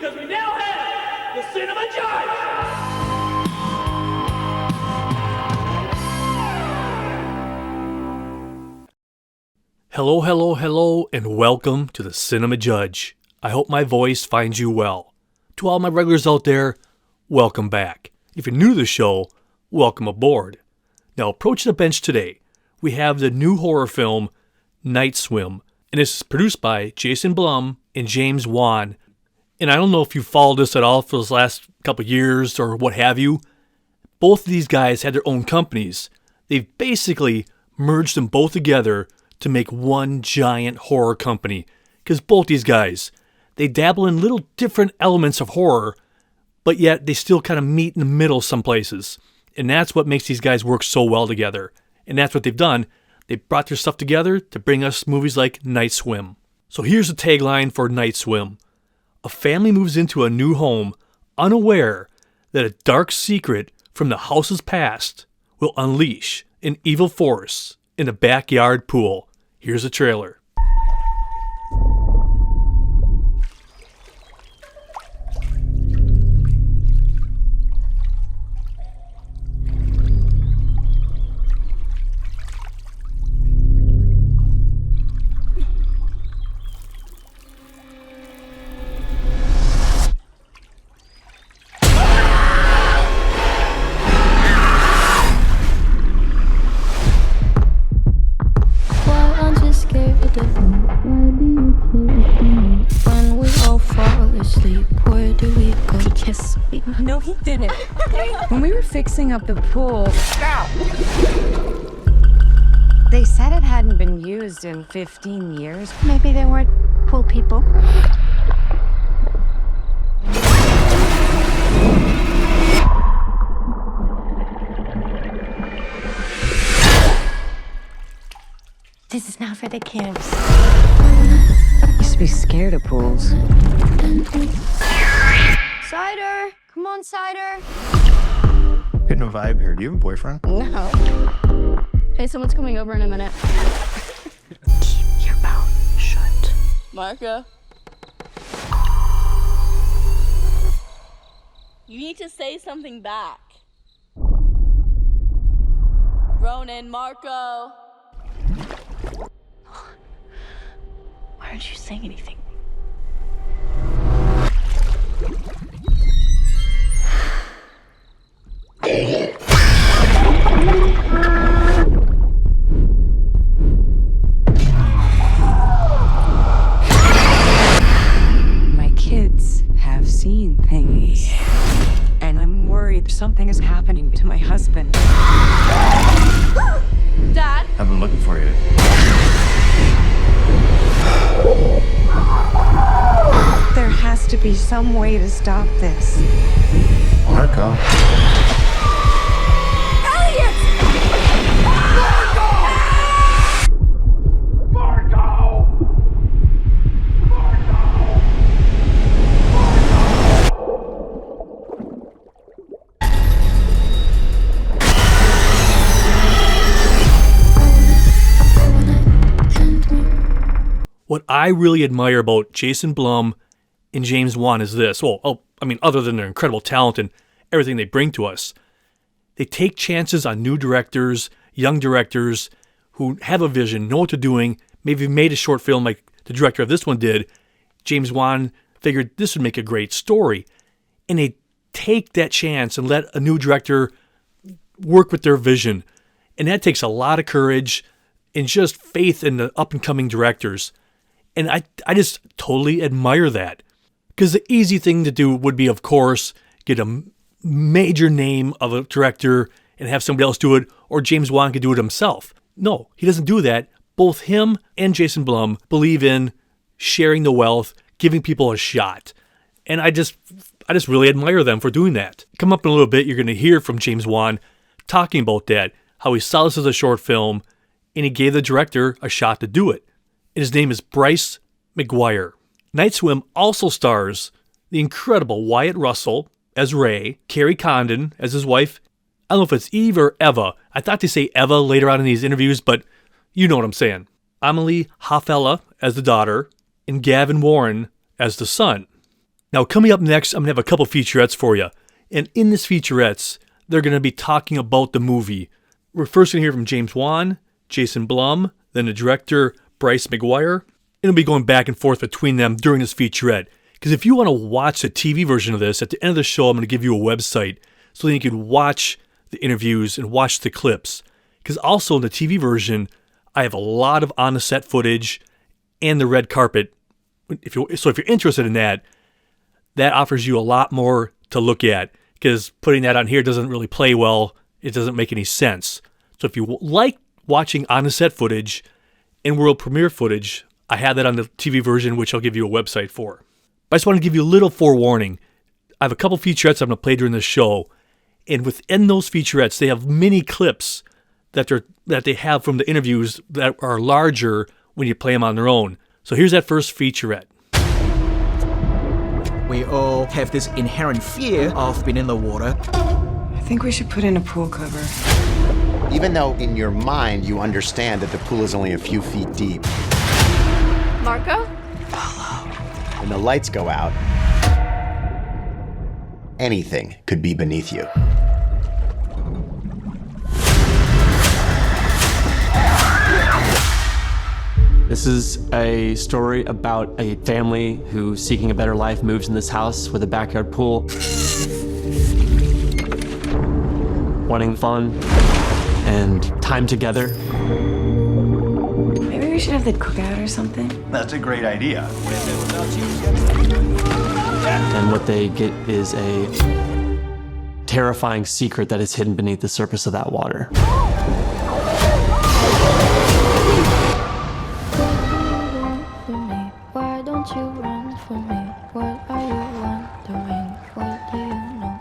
because we now have the Cinema Judge! Hello, hello, hello, and welcome to the Cinema Judge. I hope my voice finds you well. To all my regulars out there, welcome back. If you're new to the show, welcome aboard. Now, approaching the bench today, we have the new horror film, Night Swim, and this is produced by Jason Blum and James Wan. And I don't know if you followed this at all for the last couple of years or what have you. Both of these guys had their own companies. They've basically merged them both together to make one giant horror company. Because both these guys, they dabble in little different elements of horror, but yet they still kind of meet in the middle some places. And that's what makes these guys work so well together. And that's what they've done. They've brought their stuff together to bring us movies like Night Swim. So here's the tagline for Night Swim. A family moves into a new home, unaware that a dark secret from the house's past will unleash an evil force in a backyard pool. Here's a trailer. No, he didn't. When we were fixing up the pool... They said it hadn't been used in 15 years. Maybe they weren't pool people. This is not for the kids. I used to be scared of pools. Cider! Come on, Cider! Getting a vibe here. Do you have a boyfriend? No. Hey, someone's coming over in a minute. Keep your mouth shut. Marco. You need to say something back. Ronan, Marco. Why aren't you saying anything? My kids have seen things. And I'm worried something is happening to my husband. Dad? I've been looking for you. There has to be some way to stop this. Marco. What I really admire about Jason Blum and James Wan is this. Other than their incredible talent and everything they bring to us, they take chances on new directors, young directors who have a vision, know what they're doing, maybe made a short film like the director of this one did. James Wan figured this would make a great story. And they take that chance and let a new director work with their vision. And that takes a lot of courage and just faith in the up-and-coming directors. And I just totally admire that. Because the easy thing to do would be, of course, get a major name of a director and have somebody else do it, or James Wan could do it himself. No, he doesn't do that. Both him and Jason Blum believe in sharing the wealth, giving people a shot. And I just really admire them for doing that. Come up in a little bit, you're going to hear from James Wan talking about that, how he saw this as a short film, and he gave the director a shot to do it. And his name is Bryce McGuire. Night Swim also stars the incredible Wyatt Russell as Ray, Kerry Condon as his wife. I don't know if it's Eve or Eva. I thought they say Eva later on in these interviews, but you know what I'm saying. Amelie Hafella as the daughter, and Gavin Warren as the son. Now, coming up next, I'm going to have a couple featurettes for you. And in this featurettes, they're going to be talking about the movie. We're first going to hear from James Wan, Jason Blum, then the director, Bryce McGuire. And it'll be going back and forth between them during this featurette. Because if you want to watch the TV version of this, at the end of the show, I'm going to give you a website so that you can watch the interviews and watch the clips. Because also in the TV version, I have a lot of on-the-set footage and the red carpet. If you're interested in that, that offers you a lot more to look at. Because putting that on here doesn't really play well. It doesn't make any sense. So if you like watching on-the-set footage and world premiere footage, I have that on the TV version, which I'll give you a website for. But I just want to give you a little forewarning. I have a couple featurettes I'm going to play during the show. And within those featurettes, they have mini clips that they have from the interviews that are larger when you play them on their own. So here's that first featurette. We all have this inherent fear of being in the water. I think we should put in a pool cover. Even though in your mind you understand that the pool is only a few feet deep, Marco? when the lights go out, anything could be beneath you. This is a story about a family who, seeking a better life, moves in this house with a backyard pool. Wanting fun and time together. Maybe we should have the cookout or something. That's a great idea. And what they get is a terrifying secret that is hidden beneath the surface of that water. Why don't you run for me? What are you wondering? What do you know?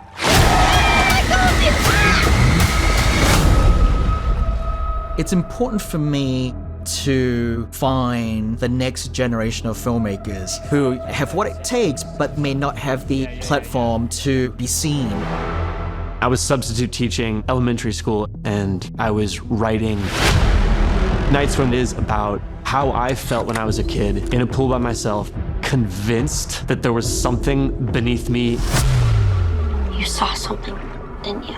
It's important for me to find the next generation of filmmakers who have what it takes but may not have the platform to be seen. I was substitute teaching elementary school, and I was writing Night Swim is about how I felt when I was a kid in a pool by myself, convinced that there was something beneath me. You saw something, didn't you?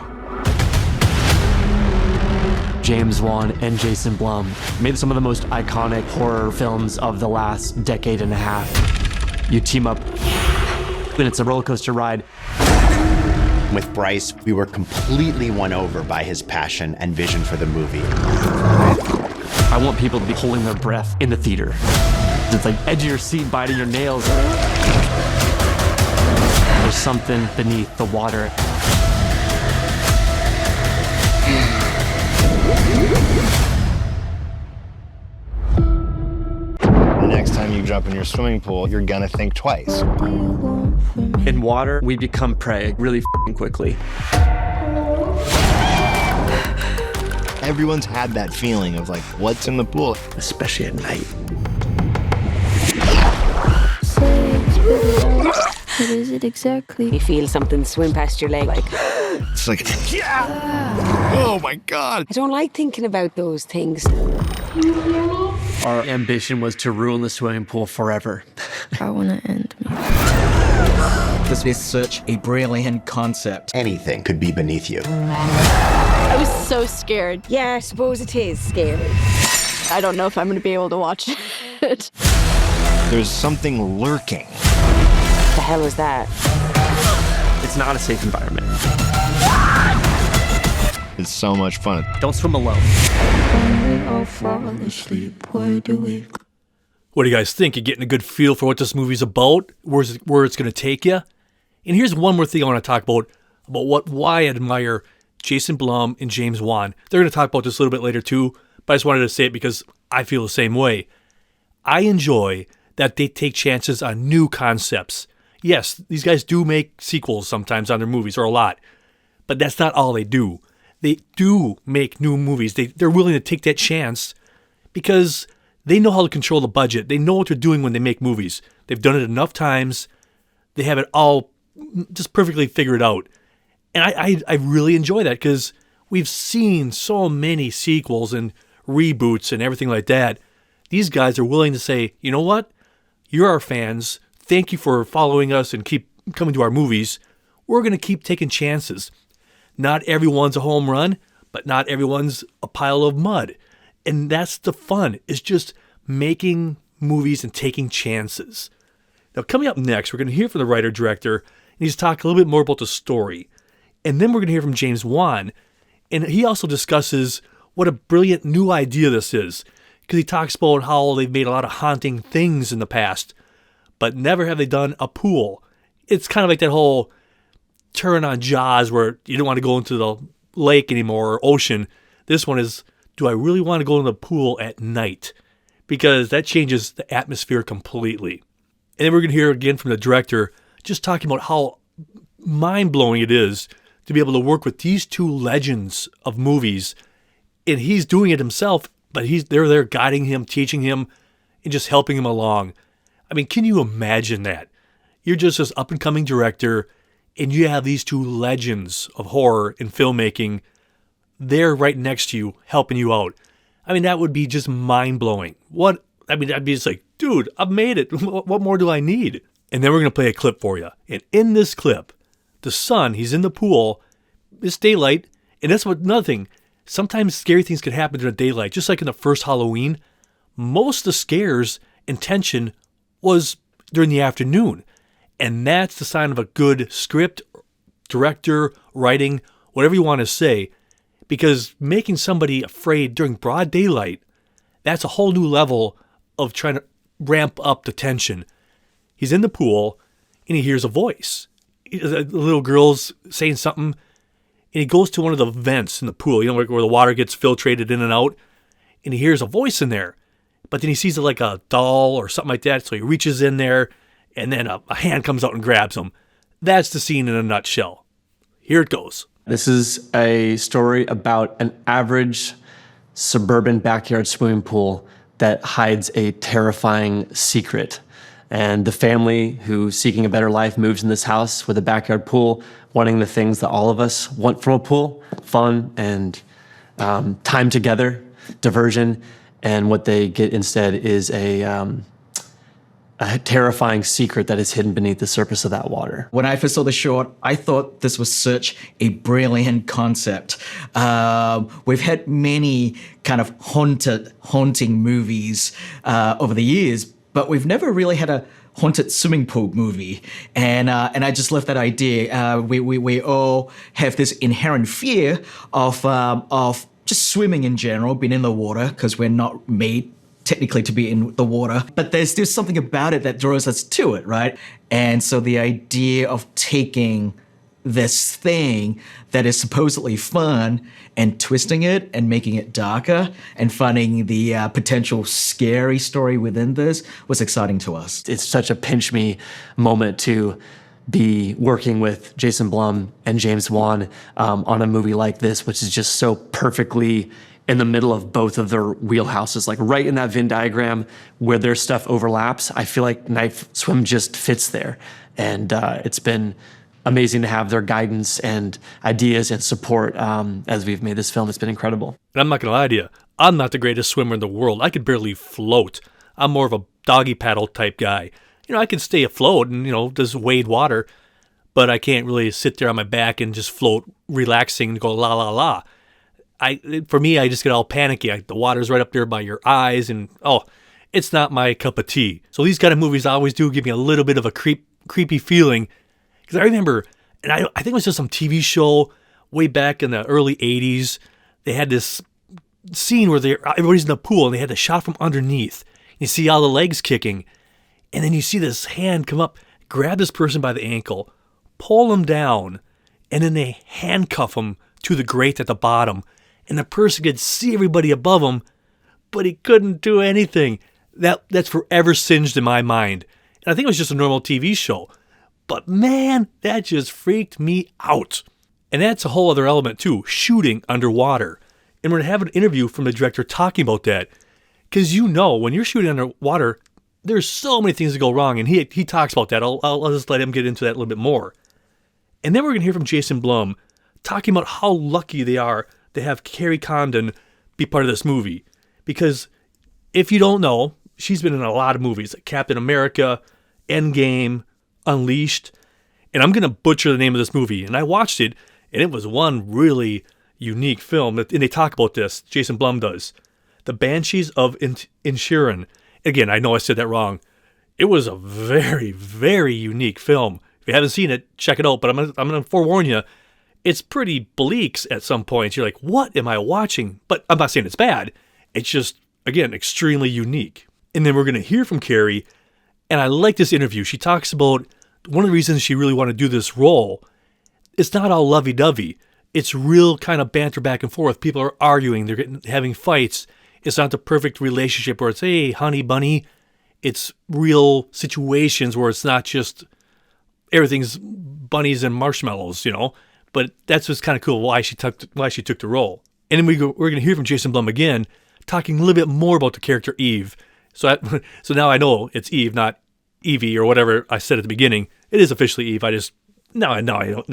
James Wan and Jason Blum made some of the most iconic horror films of the last decade and a half. You team up, and it's a roller coaster ride. With Bryce, we were completely won over by his passion and vision for the movie. I want people to be holding their breath in the theater. It's like edge of your seat, biting your nails. There's something beneath the water. The next time you jump in your swimming pool, you're gonna think twice. In water, we become prey really f***ing quickly. Everyone's had that feeling of like, what's in the pool? Especially at night. What is it exactly? You feel something swim past your leg. It's like, yeah! Oh my God! I don't like thinking about those things. Our ambition was to ruin the swimming pool forever. I want to end me. This is such a brilliant concept. Anything could be beneath you. I was so scared. Yeah, I suppose it is scary. I don't know if I'm going to be able to watch it. There's something lurking. What the hell was that? It's not a safe environment. It's so much fun. Don't swim alone. When we all fall asleep, where do we go? What do you guys think? You getting a good feel for what this movie's about? Where it's going to take you? And here's one more thing I want to talk about why I admire Jason Blum and James Wan. They're going to talk about this a little bit later too, but I just wanted to say it because I feel the same way. I enjoy that they take chances on new concepts. Yes, these guys do make sequels sometimes on their movies, or a lot, but that's not all they do. They do make new movies. They're willing to take that chance because they know how to control the budget. They know what they're doing when they make movies. They've done it enough times. They have it all just perfectly figured out. And I really enjoy that because we've seen so many sequels and reboots and everything like that. These guys are willing to say, you know what? You're our fans. Thank you for following us and keep coming to our movies, we're going to keep taking chances. Not everyone's a home run, but not everyone's a pile of mud. And that's the fun, is just making movies and taking chances. Now, coming up next, we're going to hear from the writer-director, and he's talking a little bit more about the story. And then we're going to hear from James Wan, and he also discusses what a brilliant new idea this is, because he talks about how they've made a lot of haunting things in the past, but never have they done a pool. It's kind of like that whole turn on Jaws where you don't want to go into the lake anymore or ocean. This one is, do I really want to go in the pool at night? Because that changes the atmosphere completely. And then we're going to hear again from the director just talking about how mind-blowing it is to be able to work with these two legends of movies. And he's doing it himself, but they're there guiding him, teaching him, and just helping him along. I mean, can you imagine that? You're just this up-and-coming director, and you have these two legends of horror and filmmaking there right next to you, helping you out. I mean, that would be just mind-blowing. I'd be just like, dude, I've made it. What more do I need? And then we're going to play a clip for you. And in this clip, the son, he's in the pool. It's daylight. And that's another thing. Sometimes scary things can happen during daylight. Just like in the first Halloween, most of the scares and tension was during the afternoon. And that's the sign of a good script, director, writing, whatever you want to say. Because making somebody afraid during broad daylight, that's a whole new level of trying to ramp up the tension. He's in the pool, and he hears a voice. The little girl's saying something, and he goes to one of the vents in the pool, where the water gets filtrated in and out, and he hears a voice in there. But then he sees it like a doll or something like that, so he reaches in there, and then a hand comes out and grabs him. That's the scene in a nutshell. Here it goes. This is a story about an average suburban backyard swimming pool that hides a terrifying secret. And the family who, seeking a better life, moves in this house with a backyard pool, wanting the things that all of us want from a pool: fun and time together, diversion. And what they get instead is a terrifying secret that is hidden beneath the surface of that water. When I first saw the short, I thought this was such a brilliant concept. We've had many kind of haunting movies over the years, but we've never really had a haunted swimming pool movie. And I just love that idea. We all have this inherent fear of just swimming in general, being in the water, because we're not made technically to be in the water, but there's still something about it that draws us to it, right? And so the idea of taking this thing that is supposedly fun and twisting it and making it darker and finding the potential scary story within this was exciting to us. It's such a pinch me moment to be working with Jason Blum and James Wan on a movie like this, which is just so perfectly in the middle of both of their wheelhouses, like right in that Venn diagram where their stuff overlaps. I feel like Knife Swim just fits there. And it's been amazing to have their guidance and ideas and support as we've made this film. It's been incredible. And I'm not going to lie to you. I'm not the greatest swimmer in the world. I could barely float. I'm more of a doggy paddle type guy. I can stay afloat and, just wade water, but I can't really sit there on my back and just float relaxing and go la, la, la. For me, I just get all panicky. The water's right up there by your eyes, and it's not my cup of tea. So these kind of movies always do give me a little bit of a creepy feeling. Because I remember, and I think it was just some TV show way back in the early 80s, they had this scene where everybody's in the pool, and they had a shot from underneath. You see all the legs kicking, and then you see this hand come up, grab this person by the ankle, pull them down, and then they handcuff them to the grate at the bottom. And the person could see everybody above him, but he couldn't do anything. That's forever singed in my mind. And I think it was just a normal TV show. But man, that just freaked me out. And that's a whole other element too, shooting underwater. And we're going to have an interview from the director talking about that. Because when you're shooting underwater, there's so many things that go wrong. And he talks about that. I'll just let him get into that a little bit more. And then we're going to hear from Jason Blum talking about how lucky they are to have Kerry Condon be part of this movie. Because if you don't know, she's been in a lot of movies like Captain America, Endgame, Unleashed. And I'm going to butcher the name of this movie. And I watched it, and it was one really unique film. And they talk about this. Jason Blum does. The Banshees of Inisherin. Again, I know I said that wrong. It was a very, very unique film. If you haven't seen it, check it out. But I'm going to forewarn you, it's pretty bleak at some points. You're like, what am I watching? But I'm not saying it's bad. It's just, again, extremely unique. And then we're going to hear from Kerry. And I like this interview. She talks about one of the reasons she really wanted to do this role. It's not all lovey-dovey. It's real kind of banter back and forth. People are arguing. They're having fights. It's not the perfect relationship where it's, hey, honey bunny. It's real situations where it's not just everything's bunnies and marshmallows, you know. But that's what's kind of cool, why she took the role. And then we're going to hear from Jason Blum again, talking a little bit more about the character Eve. So now I know it's Eve, not Evie or whatever I said at the beginning. It is officially Eve. Now I know.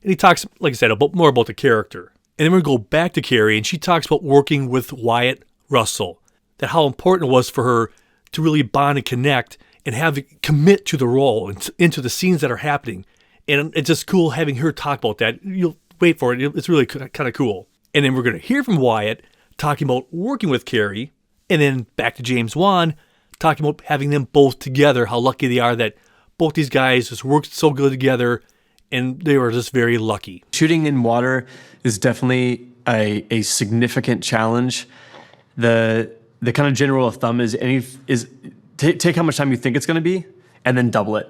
And he talks, like I said, more about the character. And then we're going to go back to Kerry, and she talks about working with Wyatt Russell. That how important it was for her to really bond and connect and commit to the role and into the scenes that are happening. And it's just cool having her talk about that. You'll wait for it. It's really kind of cool. And then we're going to hear from Wyatt talking about working with Kerry. And then back to James Wan talking about having them both together, how lucky they are that both these guys just worked so good together. And they were just very lucky. Shooting in water is definitely a significant challenge. The kind of general rule of thumb is take how much time you think it's going to be and then double it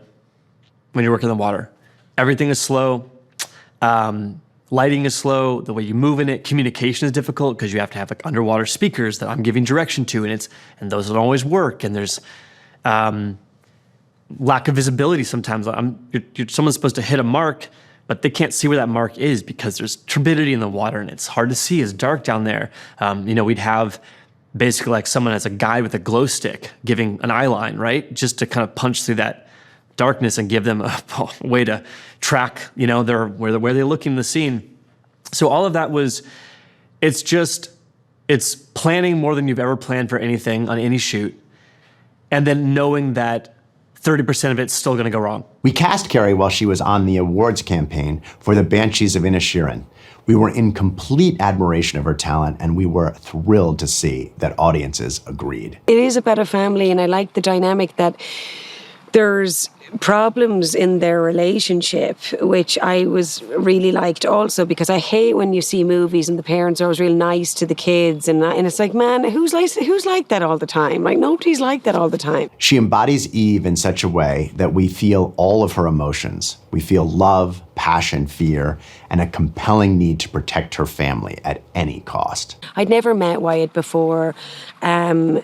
when you're working in the water. Everything is slow. Lighting is slow. The way you move in it. Communication is difficult because you have to have like underwater speakers that I'm giving direction to, and those don't always work. And there's lack of visibility sometimes. Someone's supposed to hit a mark, but they can't see where that mark is because there's turbidity in the water and it's hard to see. It's dark down there. We'd have basically like someone as a guide with a glow stick giving an eye line, right? Just to kind of punch through that darkness and give them a way to track, where they're looking in the scene. So all of that it's planning more than you've ever planned for anything on any shoot. And then knowing that 30% of it's still going to go wrong. We cast Kerry while she was on the awards campaign for the Banshees of Inisherin. We were in complete admiration of her talent, and we were thrilled to see that audiences agreed. It is about a family, and I like the dynamic that there's problems in their relationship, which I was really liked also, because I hate when you see movies and the parents are always real nice to the kids, and it's like, man, who's like that all the time? Like, nobody's like that all the time. She embodies Eve in such a way that we feel all of her emotions. We feel love, passion, fear, and a compelling need to protect her family at any cost. I'd never met Wyatt before, and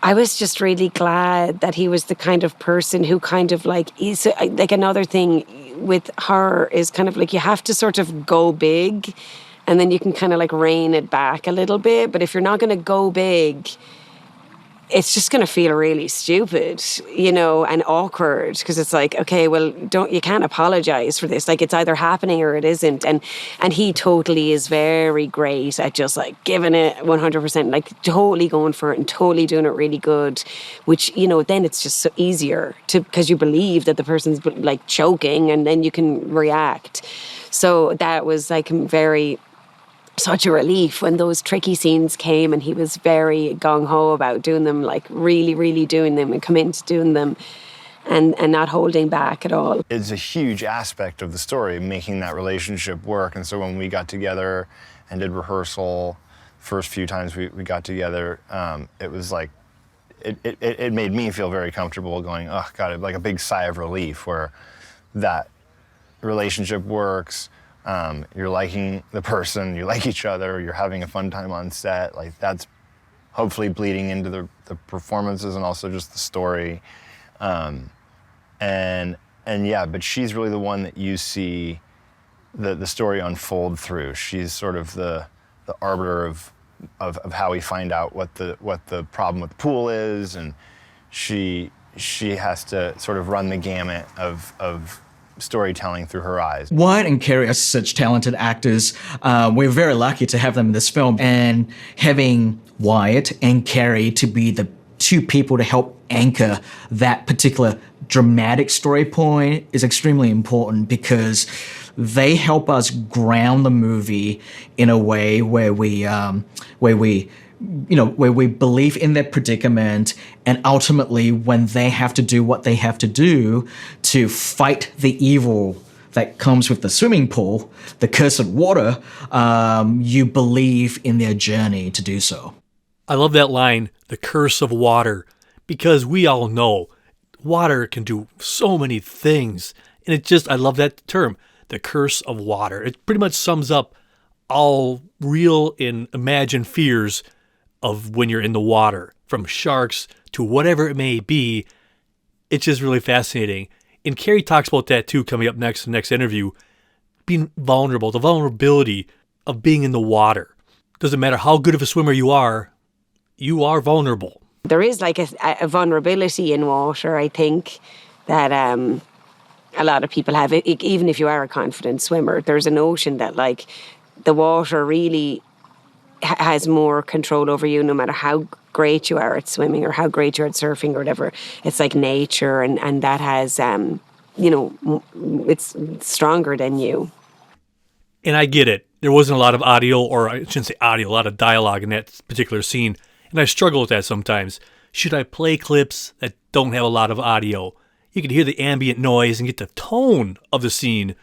I was just really glad that he was the kind of person who kind of like, is like, another thing with her is kind of like you have to sort of go big and then you can kind of like rein it back a little bit. But if you're not going to go big, it's just going to feel really stupid, and awkward, because it's like, okay, well, you can't apologize for this. Like, it's either happening or it isn't. And he totally is very great at just like giving it 100%, like totally going for it and totally doing it really good, which, then it's just so easier because you believe that the person's like choking and then you can react. So that was like such a relief when those tricky scenes came, and he was very gung-ho about doing them, like really, really doing them and committing to doing them and not holding back at all. It's a huge aspect of the story, making that relationship work. And so when we got together and did rehearsal, first few times we got together, it was like, it made me feel very comfortable going, oh God, like a big sigh of relief where that relationship works. You're liking the person, you like each other, you're having a fun time on set. Like, that's hopefully bleeding into the performances and also just the story. And yeah, but she's really the one that you see the story unfold through. She's sort of the arbiter of how we find out what the problem with the pool is, and she has to sort of run the gamut of storytelling through her eyes. Wyatt and Kerry are such talented actors. We're very lucky to have them in this film, and having Wyatt and Kerry to be the two people to help anchor that particular dramatic story point is extremely important, because they help us ground the movie in a way where we believe in their predicament, and ultimately when they have to do what they have to do to fight the evil that comes with the swimming pool, the cursed water, you believe in their journey to do so. I love that line, the curse of water, because we all know water can do so many things. And I love that term, the curse of water. It pretty much sums up all real and imagined fears of when you're in the water, from sharks to whatever it may be. It's just really fascinating. And Kerry talks about that too, coming up next in the next interview. Being vulnerable, the vulnerability of being in the water. Doesn't matter how good of a swimmer you are vulnerable. There is like a vulnerability in water, I think, that a lot of people have. Even if you are a confident swimmer, there's a notion that like the water really has more control over you, no matter how great you are at swimming or how great you're at surfing or whatever. It's like nature, and that has, it's stronger than you. And I get it. There wasn't a lot of audio, or I shouldn't say audio, a lot of dialogue in that particular scene. And I struggle with that sometimes. Should I play clips that don't have a lot of audio? You can hear the ambient noise and get the tone of the scene,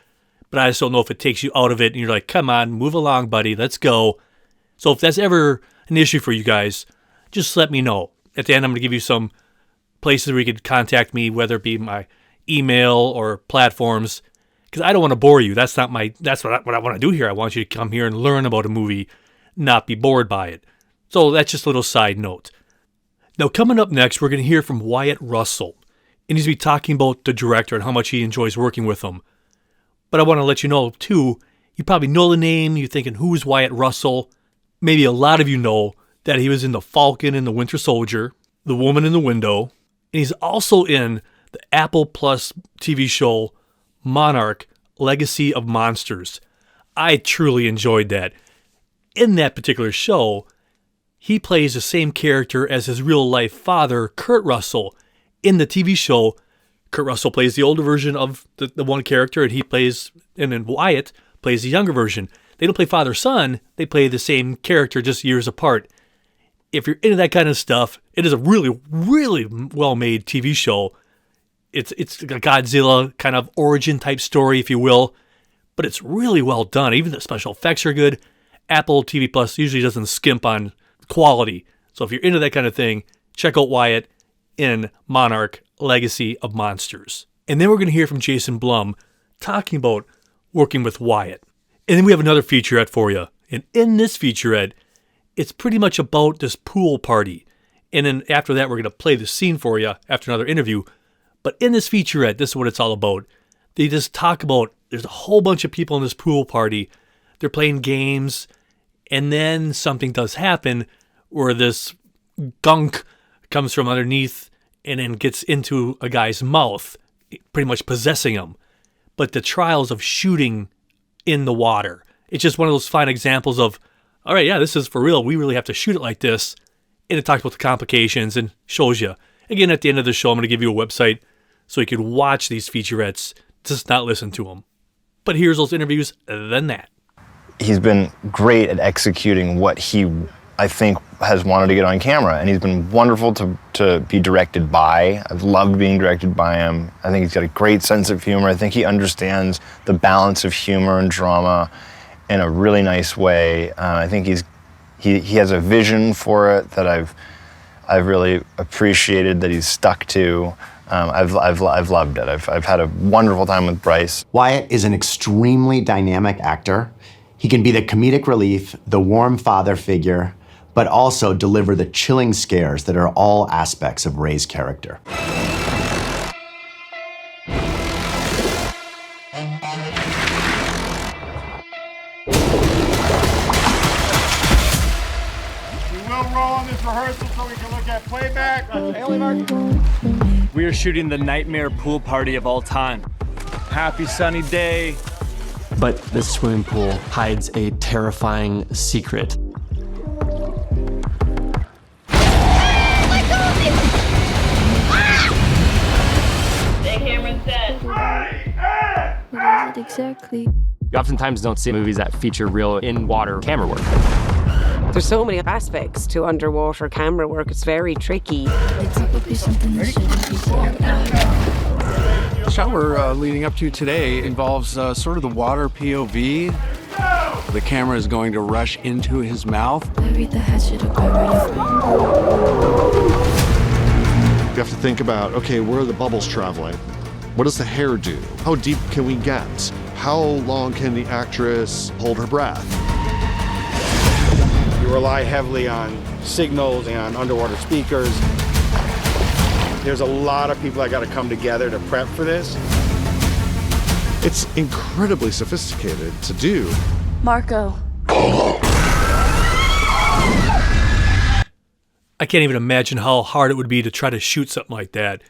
but I just don't know if it takes you out of it and you're like, come on, move along, buddy, let's go. So if that's ever an issue for you guys, just let me know. At the end, I'm going to give you some places where you could contact me, whether it be my email or platforms, because I don't want to bore you. That's what I want to do here. I want you to come here and learn about a movie, not be bored by it. So that's just a little side note. Now, coming up next, we're going to hear from Wyatt Russell, and he's going to be talking about the director and how much he enjoys working with him. But I want to let you know, too, you probably know the name. You're thinking, who's Wyatt Russell? Maybe a lot of you know that he was in The Falcon and The Winter Soldier, The Woman in the Window, and he's also in the Apple Plus TV show Monarch, Legacy of Monsters. I truly enjoyed that. In that particular show, he plays the same character as his real-life father, Kurt Russell. In the TV show, Kurt Russell plays the older version of the one character, and then Wyatt plays the younger version. They don't play father-son, they play the same character just years apart. If you're into that kind of stuff, it is a really, really well-made TV show. It's a Godzilla kind of origin-type story, if you will, but it's really well done. Even the special effects are good. Apple TV Plus usually doesn't skimp on quality. So if you're into that kind of thing, check out Wyatt in Monarch, Legacy of Monsters. And then we're going to hear from Jason Blum talking about working with Wyatt. And then we have another featurette for you. And in this featurette, it's pretty much about this pool party. And then after that, we're going to play the scene for you after another interview. But in this featurette, this is what it's all about. They just talk about, there's a whole bunch of people in this pool party. They're playing games. And then something does happen where this gunk comes from underneath and then gets into a guy's mouth, pretty much possessing him. But the trials of shooting in the water, it's just one of those fine examples of, all right, yeah, this is for real. We really have to shoot it like this. And it talks about the complications and shows you. Again, at the end of the show, I'm going to give you a website so you can watch these featurettes, just not listen to them. But here's those interviews, then that. He's been great at executing what he, I think, has wanted to get on camera, and he's been wonderful to be directed by. I've loved being directed by him. I think he's got a great sense of humor. I think he understands the balance of humor and drama in a really nice way. I think he has a vision for it that I've really appreciated that he's stuck to. I've loved it. I've had a wonderful time with Bryce. Wyatt is an extremely dynamic actor. He can be the comedic relief, the warm father figure, but also deliver the chilling scares that are all aspects of Ray's character. We will roll on this rehearsal so we can look at playback. We are shooting the nightmare pool party of all time. Happy sunny day. But this swimming pool hides a terrifying secret. Let go of me! What is it exactly? You oftentimes don't see movies that feature real in-water camera work. There's so many aspects to underwater camera work. It's very tricky. It's probably something that shouldn't be called out. The shot we're leading up to today involves sort of the water POV. The camera is going to rush into his mouth. Bury the hatchet or bury it. You have to think about, okay, where are the bubbles traveling? What does the hair do? How deep can we get? How long can the actress hold her breath? You rely heavily on signals and on underwater speakers. There's a lot of people that got to come together to prep for this. It's incredibly sophisticated to do. Marco. I can't even imagine how hard it would be to try to shoot something like that.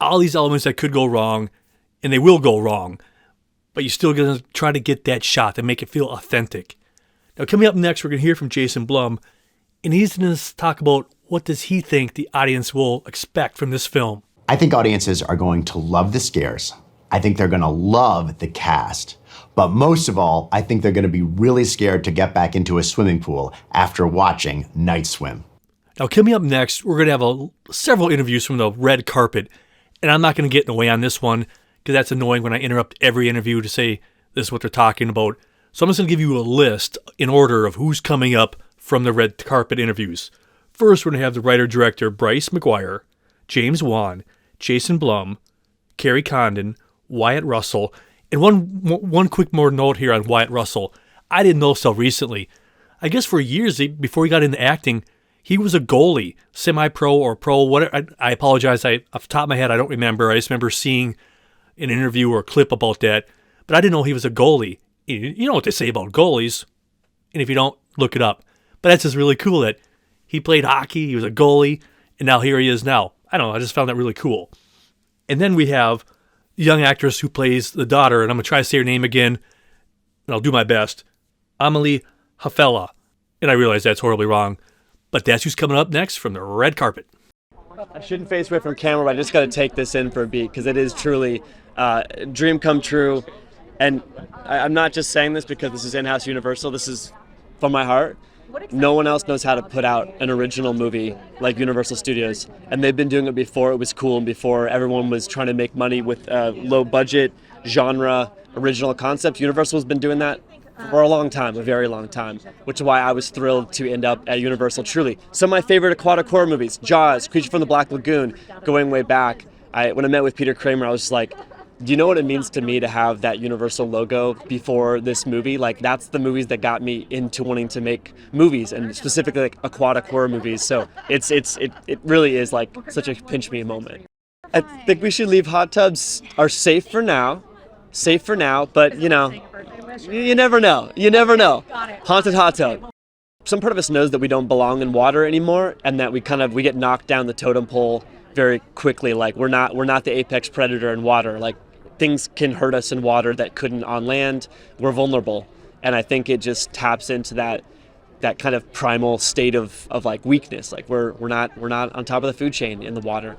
All these elements that could go wrong, and they will go wrong, but you're still going to try to get that shot and make it feel authentic. Now, coming up next, we're going to hear from Jason Blum, and he's going to talk about what does he think the audience will expect from this film. I think audiences are going to love the scares. I think they're going to love the cast. But most of all, I think they're going to be really scared to get back into a swimming pool after watching Night Swim. Now, coming up next, we're going to have several interviews from the red carpet, and I'm not going to get in the way on this one because that's annoying when I interrupt every interview to say this is what they're talking about. So I'm just going to give you a list in order of who's coming up from the red carpet interviews. First, we're going to have the writer-director Bryce McGuire, James Wan, Jason Blum, Kerry Condon, Wyatt Russell, and one quick more note here on Wyatt Russell. I didn't know so recently. I guess for years before he got into acting, he was a goalie, semi-pro or pro, whatever. I apologize. Off the top of my head, I don't remember. I just remember seeing an interview or a clip about that. But I didn't know he was a goalie. You know what they say about goalies. And if you don't, look it up. But that's just really cool that he played hockey, he was a goalie, and now here he is now. I don't know. I just found that really cool. And then we have the young actress who plays the daughter, and I'm going to try to say her name again, and I'll do my best. Amelie Hafela. And I realize that's horribly wrong. But that's who's coming up next from the red carpet. I shouldn't face away from camera, but I just got to take this in for a beat because it is truly a dream come true. And I'm not just saying this because this is in-house Universal. This is from my heart. No one else knows how to put out an original movie like Universal Studios. And they've been doing it before it was cool and before everyone was trying to make money with low budget, genre, original concepts. Universal has been doing that for a long time, a very long time, which is why I was thrilled to end up at Universal. Truly, some of my favorite aquatic horror movies, Jaws, Creature from the Black Lagoon, going way back. When I met with Peter Kramer, I was just like, do you know what it means to me to have that Universal logo before this movie? Like, that's the movies that got me into wanting to make movies, and specifically like aquatic horror movies. So it really is like such a pinch me moment. I think we should leave hot tubs are safe for now, but you know, you never know. You never know. Haunted hot tub. Some part of us knows that we don't belong in water anymore, and that we get knocked down the totem pole very quickly. Like we're not the apex predator in water. Like things can hurt us in water that couldn't on land. We're vulnerable, and I think it just taps into that kind of primal state of like weakness. Like we're not on top of the food chain in the water.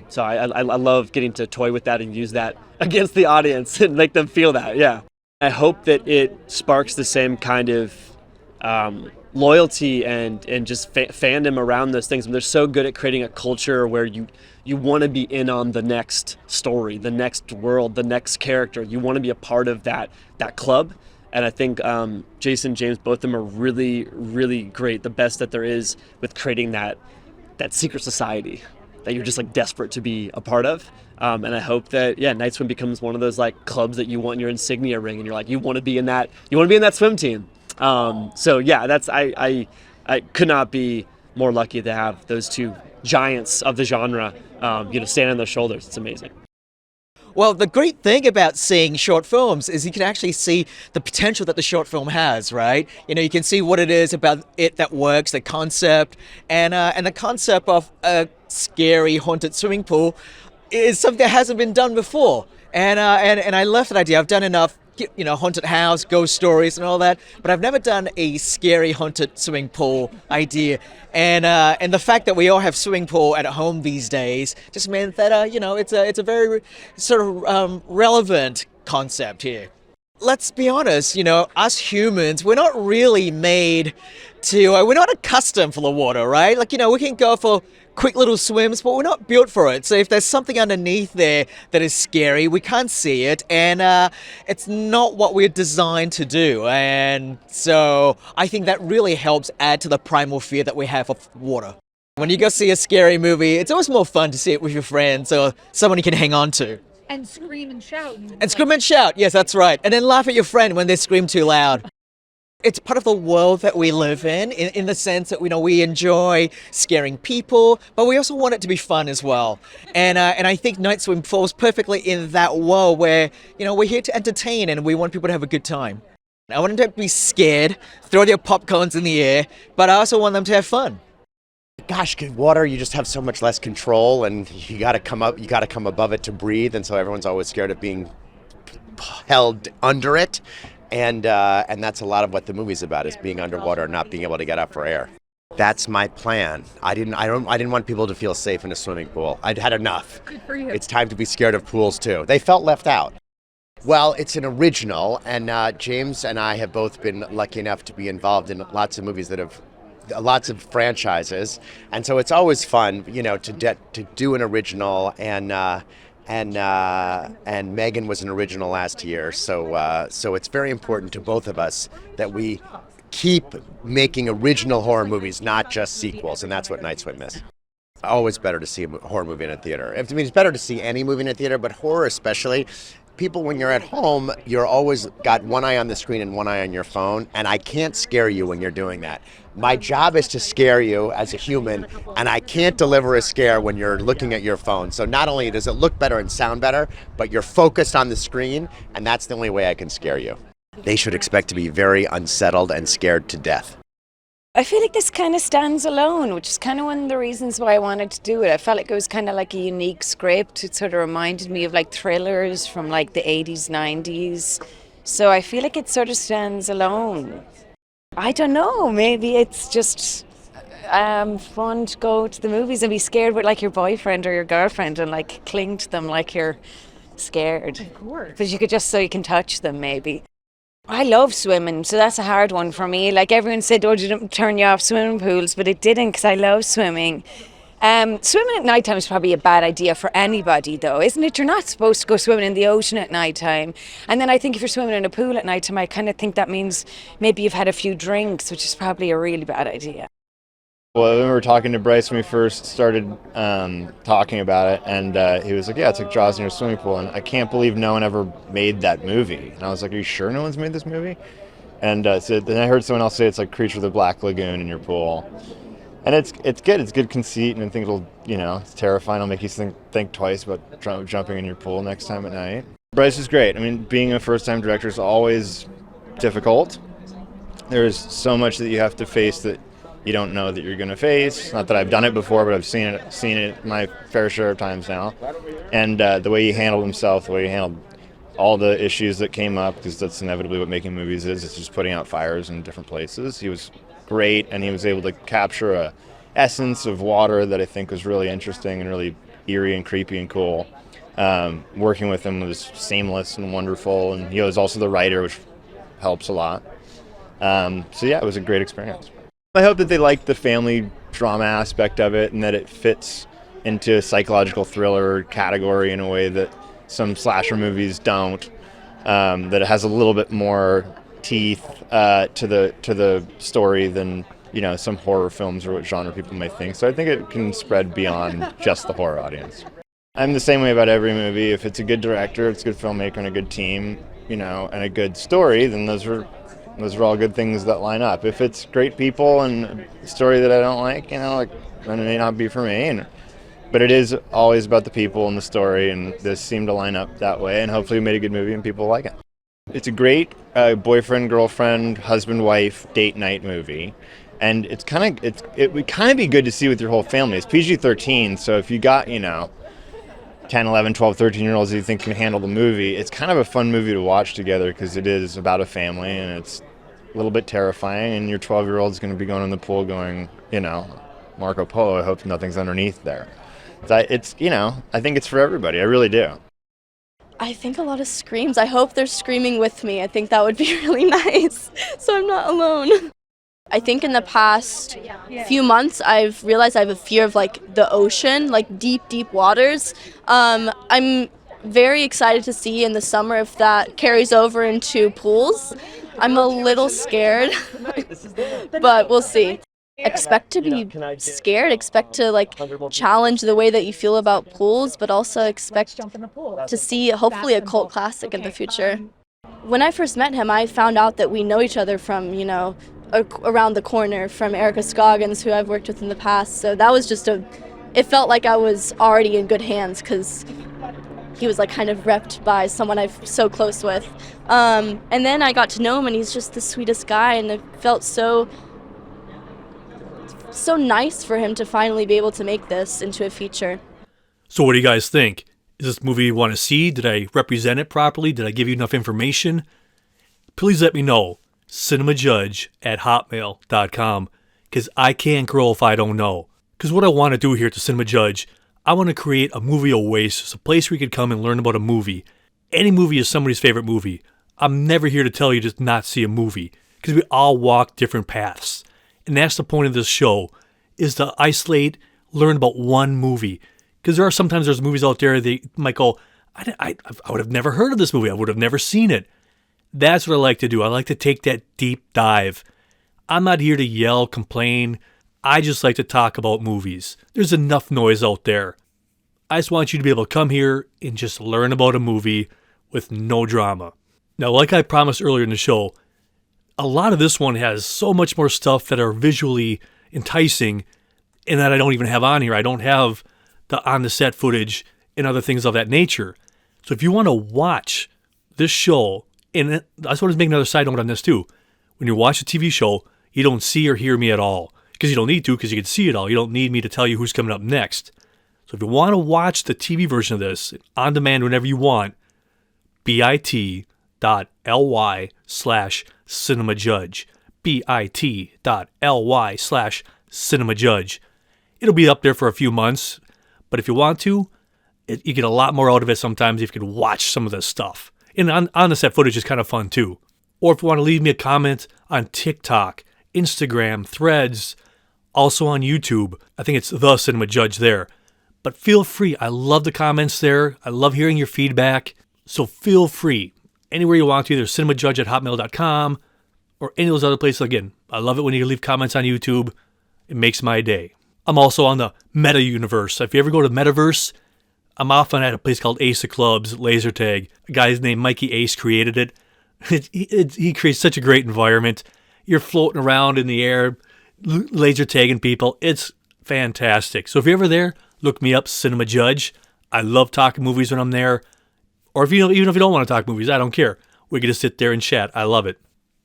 So I love getting to toy with that and use that against the audience and make them feel that. Yeah. I hope that it sparks the same kind of loyalty and just fandom around those things. They're so good at creating a culture where you want to be in on the next story, the next world, the next character. You want to be a part of that club. And I think Jason, James, both of them are really, really great. The best that there is with creating that secret society that you're just like desperate to be a part of. And I hope that, Night Swim becomes one of those like clubs that you want in your insignia ring, and you're like, you want to be in that swim team. So yeah, that's, I could not be more lucky to have those two giants of the genre, stand on their shoulders. It's amazing. Well, the great thing about seeing short films is you can actually see the potential that the short film has, right? You can see what it is about it that works, the concept, and the concept of a scary haunted swimming pool is something that hasn't been done before. And I love that idea. I've done enough haunted house, ghost stories and all that, but I've never done a scary haunted swimming pool idea. And the fact that we all have swimming pool at home these days just meant that, it's a very sort of relevant concept here. Let's be honest, us humans, we're not really made to, we're not accustomed for the water, right? Like, we can go for quick little swims, but we're not built for it. So if there's something underneath there that is scary, we can't see it, and it's not what we're designed to do. And so I think that really helps add to the primal fear that we have of water. When you go see a scary movie, it's always more fun to see it with your friends or someone you can hang on to. And scream and shout. And scream and shout, yes, that's right. And then laugh at your friend when they scream too loud. It's part of the world that we live in the sense that we enjoy scaring people, but we also want it to be fun as well. And I think Night Swim falls perfectly in that world where we're here to entertain and we want people to have a good time. I want them to be scared, throw their popcorns in the air, but I also want them to have fun. Gosh, water, you just have so much less control, and you got to come above it to breathe, and so everyone's always scared of being held under it. And that's a lot of what the movie's about, is being underwater and not being able to get up for air. That's my plan. I didn't want people to feel safe in a swimming pool. I'd had enough. Good for you. It's time to be scared of pools too. They felt left out. Well, it's an original, and James and I have both been lucky enough to be involved in lots of movies that have lots of franchises, and so it's always fun, to do an original, and Megan was an original last year, so it's very important to both of us that we keep making original horror movies, not just sequels, and that's what Night Swim is. Always better to see a horror movie in a theater. I mean, it's better to see any movie in a theater, but horror especially. People, when you're at home, you're always got one eye on the screen and one eye on your phone, and I can't scare you when you're doing that. My job is to scare you as a human, and I can't deliver a scare when you're looking at your phone. So not only does it look better and sound better, but you're focused on the screen, and that's the only way I can scare you. They should expect to be very unsettled and scared to death. I feel like this kind of stands alone, which is kind of one of the reasons why I wanted to do it. I felt like it was kind of like a unique script. It sort of reminded me of like thrillers from like the 80s, 90s. So I feel like it sort of stands alone. I don't know, maybe it's just fun to go to the movies and be scared with like your boyfriend or your girlfriend and like cling to them like you're scared. Of course. But you can touch them maybe. I love swimming, so that's a hard one for me. Like everyone said, oh, didn't turn you off swimming pools, but it didn't, because I love swimming. Swimming at night time is probably a bad idea for anybody, though, isn't it? You're not supposed to go swimming in the ocean at night time. And then I think if you're swimming in a pool at night time, I kind of think that means maybe you've had a few drinks, which is probably a really bad idea. Well, I remember talking to Bryce when we first started talking about it, and he was like, yeah, it's like Jaws in your swimming pool, and I can't believe no one ever made that movie. And I was like, are you sure no one's made this movie? And so then I heard someone else say it's like Creature of the Black Lagoon in your pool. And it's good. It's good conceit, and I think it'll, it's terrifying. It'll make you think twice about jumping in your pool next time at night. Bryce is great. I mean, being a first-time director is always difficult. There's so much that you have to face that you don't know that you're going to face. Not that I've done it before, but I've seen it my fair share of times now. And the way he handled himself, the way he handled all the issues that came up, because that's inevitably what making movies is. It's just putting out fires in different places. He was great, and he was able to capture a essence of water that I think was really interesting and really eerie and creepy and cool. Working with him was seamless and wonderful, and he was also the writer, which helps a lot. So yeah, it was a great experience. I hope that they like the family drama aspect of it, and that it fits into a psychological thriller category in a way that some slasher movies don't. That it has a little bit more teeth to the story than some horror films or what genre people may think. So I think it can spread beyond just the horror audience. I'm the same way about every movie. If it's a good director, it's a good filmmaker, and a good team, and a good story, then those are all good things that line up. If it's great people and a story that I don't like, then it may not be for me. But it is always about the people and the story, and this seemed to line up that way, and hopefully we made a good movie and people like it. It's a great boyfriend, girlfriend, husband, wife, date night movie. And it would kind of be good to see with your whole family. It's PG-13, so if you got, 10, 11, 12, 13-year-olds that you think can handle the movie. It's kind of a fun movie to watch together because it is about a family and it's a little bit terrifying, and your 12-year-old is going to be going in the pool going, Marco Polo, I hope nothing's underneath there. It's I think it's for everybody. I really do. I think a lot of screams. I hope they're screaming with me. I think that would be really nice, so I'm not alone. I think in the past few months, I've realized I have a fear of like the ocean, like deep, deep waters. I'm very excited to see in the summer if that carries over into pools. I'm a little scared, but we'll see. Expect to be scared, expect to like challenge the way that you feel about pools, but also expect to see hopefully a cult classic in the future. When I first met him, I found out that we know each other from, around the corner from Erica Scoggins, who I've worked with in the past. So that was just it felt like I was already in good hands because he was like kind of repped by someone I'm so close with. And then I got to know him and he's just the sweetest guy, and it felt so nice for him to finally be able to make this into a feature. So what do you guys think? Is this movie you want to see? Did I represent it properly? Did I give you enough information? Please let me know. cinemajudge@hotmail.com, because I can't grow if I don't know. Because what I want to do here at the Cinema Judge, I want to create a movie oasis, a place where you can come and learn about a movie. Any movie is somebody's favorite movie. I'm never here to tell you to not see a movie, because we all walk different paths. And that's the point of this show, is to isolate, learn about one movie. Because there's movies out there that might go, I would have never heard of this movie. I would have never seen it. That's what I like to do. I like to take that deep dive. I'm not here to yell, complain. I just like to talk about movies. There's enough noise out there. I just want you to be able to come here and just learn about a movie with no drama. Now, like I promised earlier in the show, a lot of this one has so much more stuff that are visually enticing and that I don't even have on here. I don't have the on-the-set footage and other things of that nature. So if you want to watch this show, and I just want to make another side note on this too. When you watch a TV show, you don't see or hear me at all. Because you don't need to, because you can see it all. You don't need me to tell you who's coming up next. So if you want to watch the TV version of this on demand whenever you want, bit.ly/cinemajudge. bit.ly/cinemajudge. It'll be up there for a few months, but if you want to, you get a lot more out of it sometimes if you can watch some of this stuff. And on the set footage is kind of fun too. Or if you want to leave me a comment on TikTok, Instagram, Threads, also on YouTube. I think it's The Cinema Judge there. But feel free. I love the comments there. I love hearing your feedback. So feel free. Anywhere you want to, either cinemajudge@hotmail.com or any of those other places. Again, I love it when you leave comments on YouTube. It makes my day. I'm also on the Meta Universe. If you ever go to Metaverse, I'm often at a place called Ace of Clubs, Laser Tag. A guy named Mikey Ace created it. He creates such a great environment. You're floating around in the air, laser tagging people. It's fantastic. So if you're ever there, look me up, Cinema Judge. I love talking movies when I'm there. Or even if you don't want to talk movies, I don't care. We can just sit there and chat. I love it.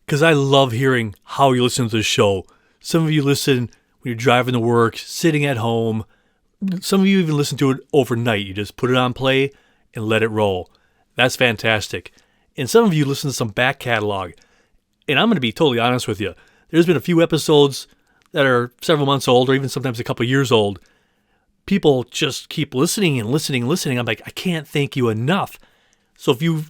Because I love hearing how you listen to the show. Some of you listen when you're driving to work, sitting at home. Some of you even listen to it overnight. You just put it on play and let it roll. That's fantastic. And some of you listen to some back catalog. And I'm going to be totally honest with you. There's been a few episodes that are several months old or even sometimes a couple years old. People just keep listening and listening and listening. I'm like, I can't thank you enough. So if you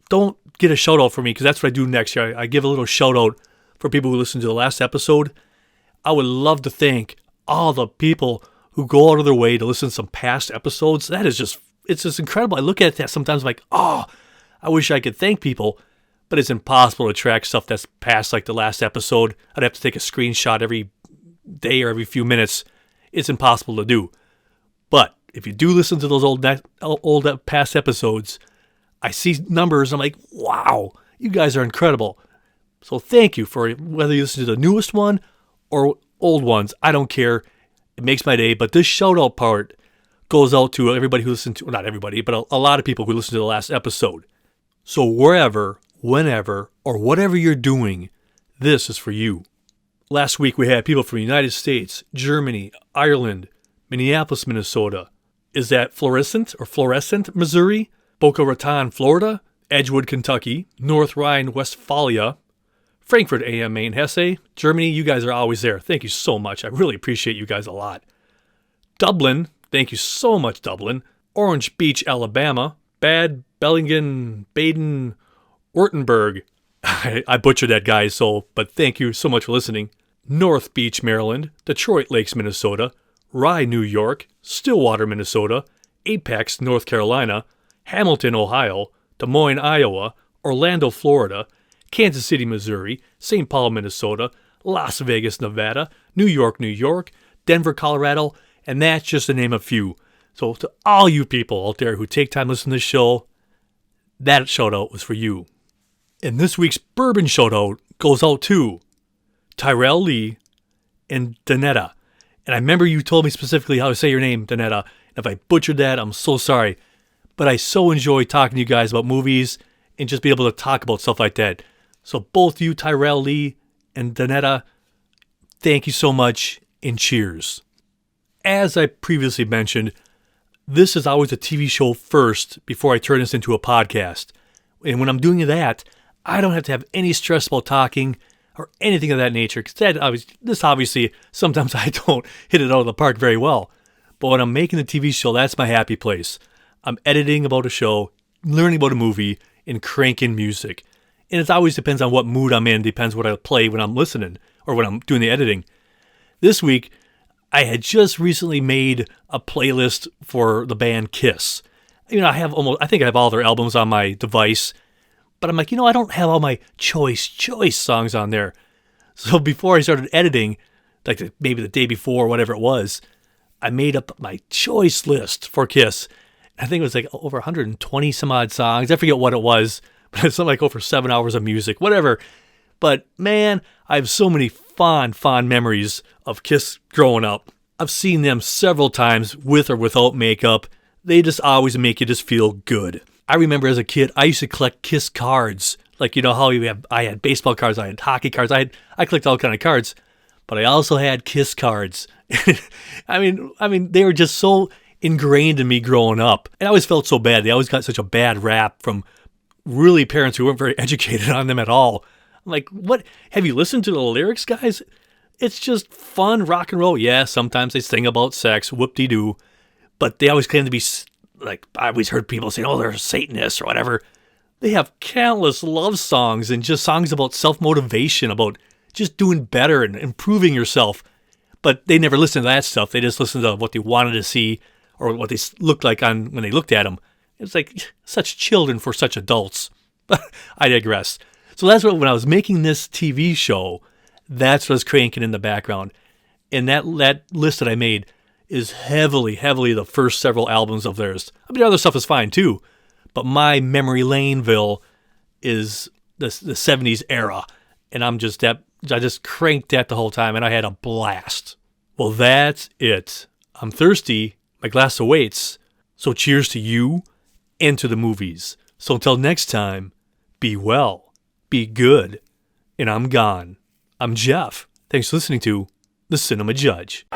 don't get a shout out for me, because that's what I do next year, I give a little shout out for people who listened to the last episode. I would love to thank all the people who go out of their way to listen to some past episodes. It's just incredible. I look at that sometimes like, oh, I wish I could thank people, but it's impossible to track stuff that's past like the last episode. I'd have to take a screenshot every day or every few minutes. It's impossible to do. But if you do listen to those old past episodes, I see numbers. I'm like, wow, you guys are incredible. So thank you for whether you listen to the newest one or old ones. I don't care. It makes my day. But this shout out part goes out to everybody who listened to, well, not everybody, but a lot of people who listened to the last episode. So wherever, whenever, or whatever you're doing, this is for you. Last week we had people from the United States, Germany, Ireland, Minneapolis, Minnesota, is that Florissant, Missouri, Boca Raton, Florida, Edgewood, Kentucky, North Rhine-Westphalia, Frankfurt am Main, Hesse, Germany. You guys are always there. Thank you so much. I really appreciate you guys a lot. Dublin. Thank you so much, Dublin. Orange Beach, Alabama. Bad Bellingen, Baden, Württemberg. I butchered that, guys, but thank you so much for listening. North Beach, Maryland. Detroit Lakes, Minnesota. Rye, New York. Stillwater, Minnesota. Apex, North Carolina. Hamilton, Ohio. Des Moines, Iowa. Orlando, Florida. Kansas City, Missouri. St. Paul, Minnesota. Las Vegas, Nevada. New York, New York. Denver, Colorado. And that's just to name a few. So to all you people out there who take time to listen to this show, that shout-out was for you. And this week's bourbon shout-out goes out to Tyrell Lee and Donetta. And I remember you told me specifically how to say your name, Donetta. If I butchered that, I'm so sorry. But I so enjoy talking to you guys about movies and just be able to talk about stuff like that. So both you, Tyrell Lee and Donetta, thank you so much and cheers. As I previously mentioned, this is always a TV show first before I turn this into a podcast. And when I'm doing that, I don't have to have any stress about talking or anything of that nature. Because this obviously, sometimes I don't hit it out of the park very well. But when I'm making the TV show, that's my happy place. I'm editing about a show, learning about a movie, and cranking music. And it always depends on what mood I'm in, depends what I play when I'm listening or when I'm doing the editing. This week, I had just recently made a playlist for the band Kiss. I think I have all their albums on my device, but I'm like, I don't have all my choice songs on there. So before I started editing, like maybe the day before, whatever it was, I made up my choice list for Kiss. I think it was like over 120 some odd songs. I forget what it was, but it's something like over 7 hours of music, whatever. But man, I have so many fond memories of Kiss growing up. I've seen them several times with or without makeup. They just always make you just feel good. I remember as a kid, I used to collect Kiss cards. Like, how I had baseball cards, I had hockey cards, I collected all kind of cards, but I also had Kiss cards. I mean, they were just so ingrained in me growing up. And I always felt so bad. They always got such a bad rap from really parents who weren't very educated on them at all. I'm like, what? Have you listened to the lyrics, guys? It's just fun rock and roll. Yeah, sometimes they sing about sex, whoop-de-doo. But they always claim to be, like, I always heard people say, oh, they're Satanists or whatever. They have countless love songs and just songs about self-motivation, about just doing better and improving yourself. But they never listen to that stuff. They just listen to what they wanted to see or what they looked like when they looked at them. It's like such children for such adults. But I digress. So that's what, when I was making this TV show, that's what I was cranking in the background. And that list that I made is heavily the first several albums of theirs. I mean, other stuff is fine too, but my memory laneville is the 70s era. And I just cranked that the whole time, and I had a blast. Well, that's it. I'm thirsty. My glass awaits. So cheers to you and to the movies. So until next time, be well, be good, and I'm gone. I'm Jeff. Thanks for listening to The Cinema Judge.